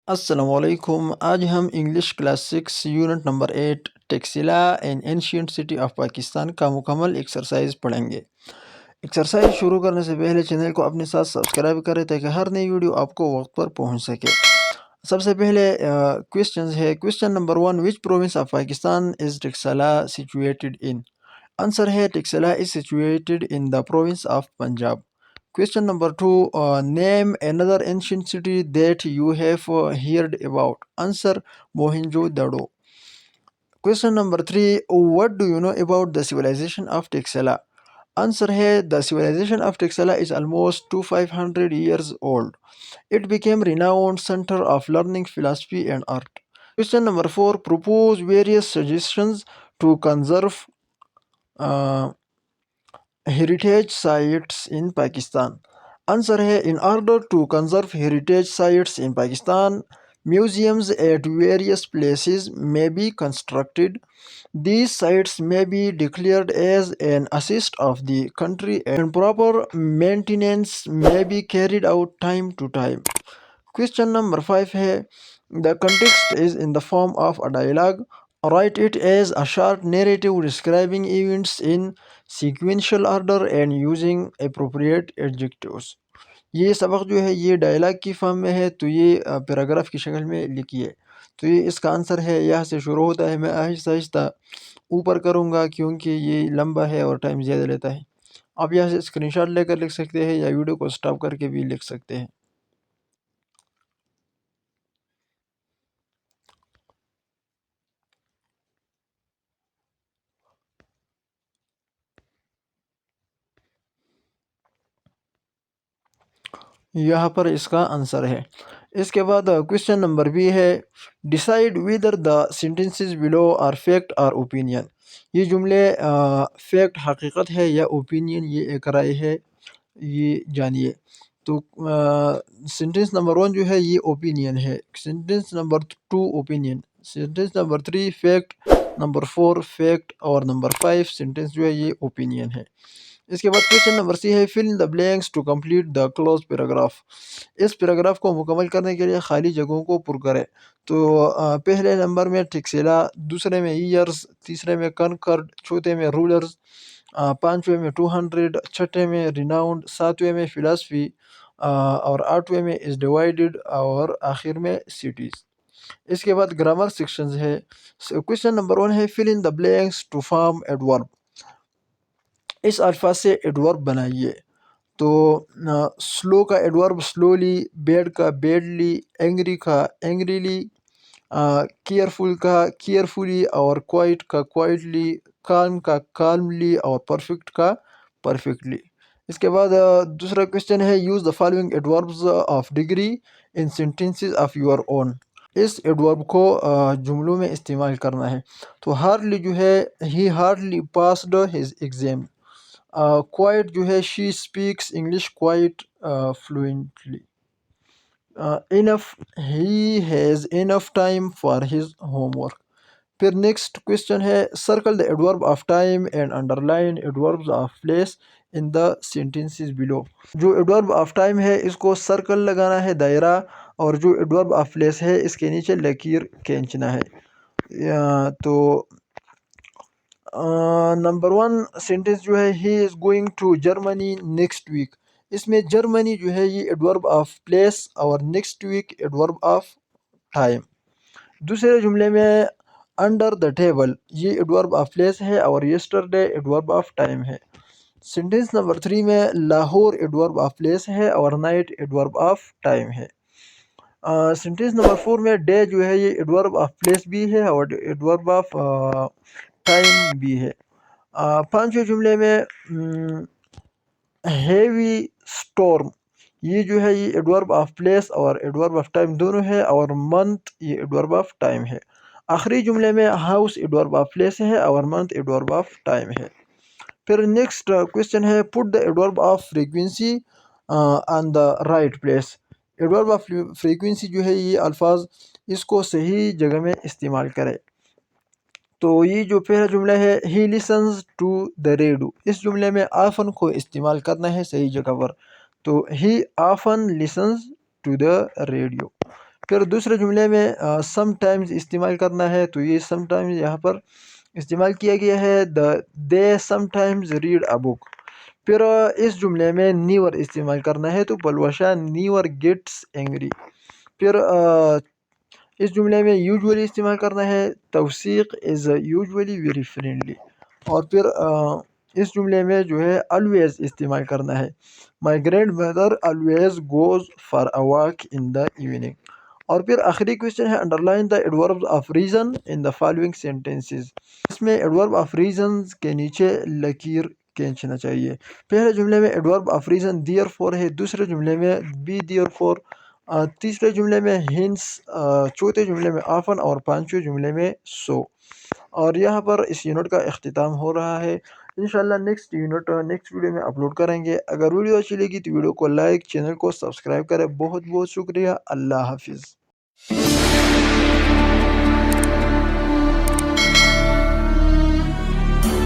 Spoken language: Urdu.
السلام علیکم. آج ہم English class 6 unit number 8 Taxila an ancient city of Pakistan کا مکمل ایکسرسائز پڑھیں گے. ایکسرسائز شروع کرنے سے پہلے چینل کو اپنے ساتھ سبسکرائب کریں تاکہ ہر نئی ویڈیو آپ کو وقت پر پہنچ سکے. سب سے پہلے کویسچنز ہے. Question number 1: which province of Pakistan is Taxila situated in? Answer ہے Taxila is situated in the province of Punjab. Question number 2: name another ancient city that you have heard about. Answer: Mohenjo-daro. Question number 3: what do you know about the civilization of Taxila? Answer ہے the civilization of Taxila is almost 2500 years old. It became renowned center of learning, philosophy and art. Question number 4: propose various suggestions to conserve uh, heritage sites in Pakistan. Answer ہے in order to conserve heritage sites in Pakistan, museums at various places may be constructed. These sites may be declared as an asset of the country and proper maintenance may be carried out time to time. Question number 5 ہے the context is in the form of a dialogue. Write it as a short narrative describing events in sequential order and using appropriate adjectives. یہ سبق جو ہے یہ ڈائلاگ کی فارم میں ہے، تو یہ پیراگراف کی شکل میں لکھیے. تو یہ اس کا آنسر ہے. یہاں سے شروع ہوتا ہے. میں آہستہ آہستہ اوپر کروں گا کیونکہ یہ لمبا ہے اور ٹائم زیادہ لیتا ہے. آپ یہاں سے اسکرین شاٹ لے کر لکھ سکتے ہیں یا ویڈیو کو سٹاپ کر کے بھی لکھ سکتے ہیں. یہاں پر اس کا آنسر ہے. اس کے بعد کویسچن نمبر بھی ہے. Decide whether the sentences below are fact اور اوپینین. یہ جملے فیکٹ حقیقت ہے یا اوپینین یہ ایک رائے ہے، یہ جانیے. تو سینٹینس نمبر 1 جو ہے یہ اوپینین ہے، sentence number 2 opinion, sentence number 3 fact, number 4 fact اور نمبر 5 سینٹینس جو ہے یہ اوپینین ہے. اس کے بعد کویسچن نمبر سی ہے fill in the blanks to complete the cloze paragraph. اس پیراگراف کو مکمل کرنے کے لیے خالی جگہوں کو پر کرے. تو پہلے نمبر میں ٹیکسلا، دوسرے میں ایئرز، تیسرے میں کنکرڈ، چوتھے میں رولرز، پانچویں میں 200، چھٹے میں ریناؤنڈ، ساتویں میں فلاسفی اور آٹھویں میں از ڈیوائیڈڈ اور آخر میں سٹیز. اس کے بعد گرامر سیکشنز ہے. کویسچن نمبر 1 ہے fill in the blanks to form adverb. اس الفاظ سے ایڈورب بنائیے. تو سلو کا ایڈورب سلولی، بیڈ کا بیڈلی، اینگری کا اینگریلی، کیئرفل کا کیئرفلی اور کوائٹ کا کوائٹلی، کالم کا کالملی اور پرفیکٹ کا پرفیکٹلی. اس کے بعد دوسرا کویسچن ہے use the following adverbs of degree in sentences of your own. اس ایڈورب کو جملوں میں استعمال کرنا ہے. تو ہارڈلی جو ہے he hardly passed his exam. Quite جو ہے she speaks English quite fluently. Enough he has enough time for his homework. پھر نیکسٹ کویسچن ہے circle the adverb of time and underline adverbs of place in the sentences below. جو ایڈورب آف ٹائم ہے اس کو سرکل لگانا ہے، دائرہ، اور جو ایڈورب آف پلیس ہے اس کے نیچے لکیر کھینچنا ہے. تو نمبر 1 سینٹینس جو ہے he is going to Germany next week. اس میں جرمنی جو ہے یہ ایڈورب آف پلیس اور next week adverb of time. دوسرے جملے میں انڈر دا ٹیبل یہ ایڈورب آف پلیس ہے اور یسٹرڈے ایڈورب آف ٹائم ہے. سینٹینس نمبر 3 میں لاہور ایڈورب آف پلیس ہے اور نائٹ ایڈورب آف ٹائم ہے. سینٹینس نمبر 4 میں ڈے جو ہے یہ ایڈورب آف پلیس بھی ہے اور ایڈورب آف ٹائم بھی ہے. پانچویں جملے میں ہیوی اسٹورم یہ جو ہے یہ ایڈورب آف پلیس اور ایڈورب آف ٹائم دونوں ہے اور منتھ یہ ایڈورب آف ٹائم ہے. آخری جملے میں ہاؤس ایڈورب آف پلیس ہے اور منتھ ایڈورب آف ٹائم ہے. پھر نیکسٹ کویسچن ہے put the adverb of frequency on the right place. Adverb of frequency جو ہے یہ الفاظ اس کو صحیح جگہ میں استعمال کرے. تو یہ جو پہلا جملہ ہے ہی لسنز ٹو دا ریڈیو، اس جملے میں آفن کو استعمال کرنا ہے صحیح جگہ پر. تو ہی آفن لسنز ٹو دا ریڈیو. پھر دوسرے جملے میں سم ٹائمز استعمال کرنا ہے، تو یہ سم ٹائمز یہاں پر استعمال کیا گیا ہے، دے سم ٹائمز ریڈ اے بک۔ پھر اس جملے میں نیور استعمال کرنا ہے، تو پلوشا نیور گیٹس اینگری۔ پھر اس جملے میں یوزولی استعمال کرنا ہے، توثیق از یوزولی ویری فرینڈلی۔ اور پھر اس جملے میں جو ہے always استعمال کرنا ہے، my grandmother always goes for a walk in the evening۔ اور پھر آخری کوشچن ہے underline the adverbs of reason in the following sentences. اس میں ایڈورب آف ریزنز کے نیچے لکیر کھینچنا چاہیے۔ پہلے جملے میں adverb of reason therefore ہے، دوسرے جملے میں بی دیئر فور، تیسرے جملے میں ہینس، چوتھے جملے میں آفن، اور پانچویں جملے میں سو۔ اور یہاں پر اس یونٹ کا اختتام ہو رہا ہے۔ انشاءاللہ نیکسٹ یونٹ نیکسٹ ویڈیو میں اپلوڈ کریں گے۔ اگر ویڈیو اچھی لگی تو ویڈیو کو لائک، چینل کو سبسکرائب کریں۔ بہت بہت شکریہ، اللہ حافظ۔